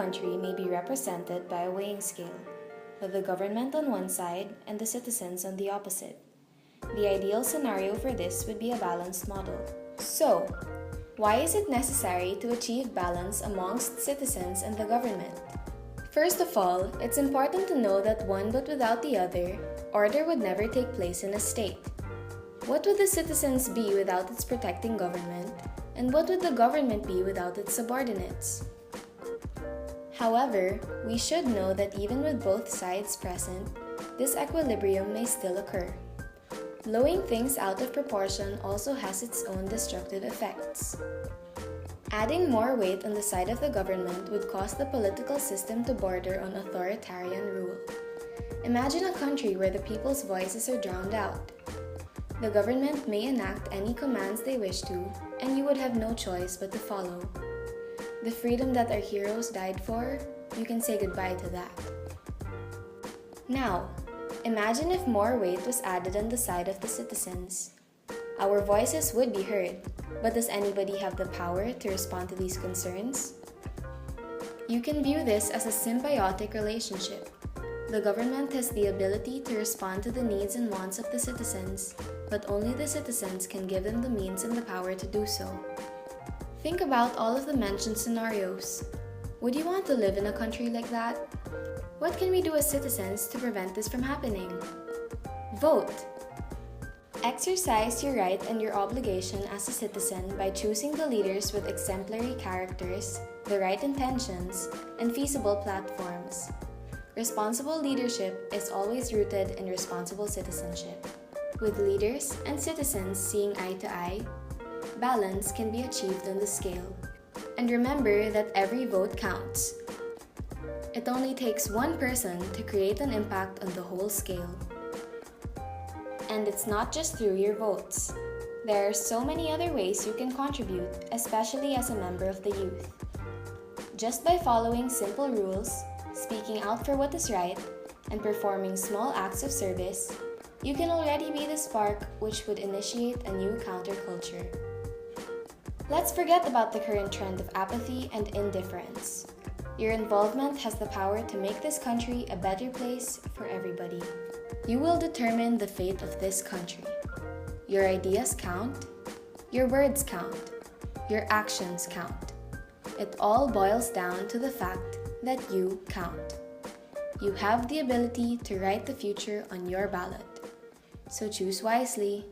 country may be represented by a weighing scale, with the government on one side and the citizens on the opposite. The ideal scenario for this would be a balanced model. So, why is it necessary to achieve balance amongst citizens and the government? First of all, it's important to know that one but without the other, order would never take place in a state. What would the citizens be without its protecting government, and what would the government be without its subordinates? However, we should know that even with both sides present, this equilibrium may still occur. Blowing things out of proportion also has its own destructive effects. Adding more weight on the side of the government would cause the political system to border on authoritarian rule. Imagine a country where the people's voices are drowned out. The government may enact any commands they wish to, and you would have no choice but to follow. The freedom that our heroes died for, you can say goodbye to that. Now, imagine if more weight was added on the side of the citizens. Our voices would be heard, but does anybody have the power to respond to these concerns? You can view this as a symbiotic relationship. The government has the ability to respond to the needs and wants of the citizens, but only the citizens can give them the means and the power to do so. Think about all of the mentioned scenarios. Would you want to live in a country like that? What can we do as citizens to prevent this from happening? Vote! Exercise your right and your obligation as a citizen by choosing the leaders with exemplary characters, the right intentions, and feasible platforms. Responsible leadership is always rooted in responsible citizenship. With leaders and citizens seeing eye to eye, balance can be achieved on the scale. And remember that every vote counts. It only takes one person to create an impact on the whole scale. And it's not just through your votes. There are so many other ways you can contribute, especially as a member of the youth. Just by following simple rules, speaking out for what is right, and performing small acts of service, you can already be the spark which would initiate a new counterculture. Let's forget about the current trend of apathy and indifference. Your involvement has the power to make this country a better place for everybody. You will determine the fate of this country. Your ideas count, your words count, your actions count. It all boils down to the fact that you count. You have the ability to write the future on your ballot. So choose wisely.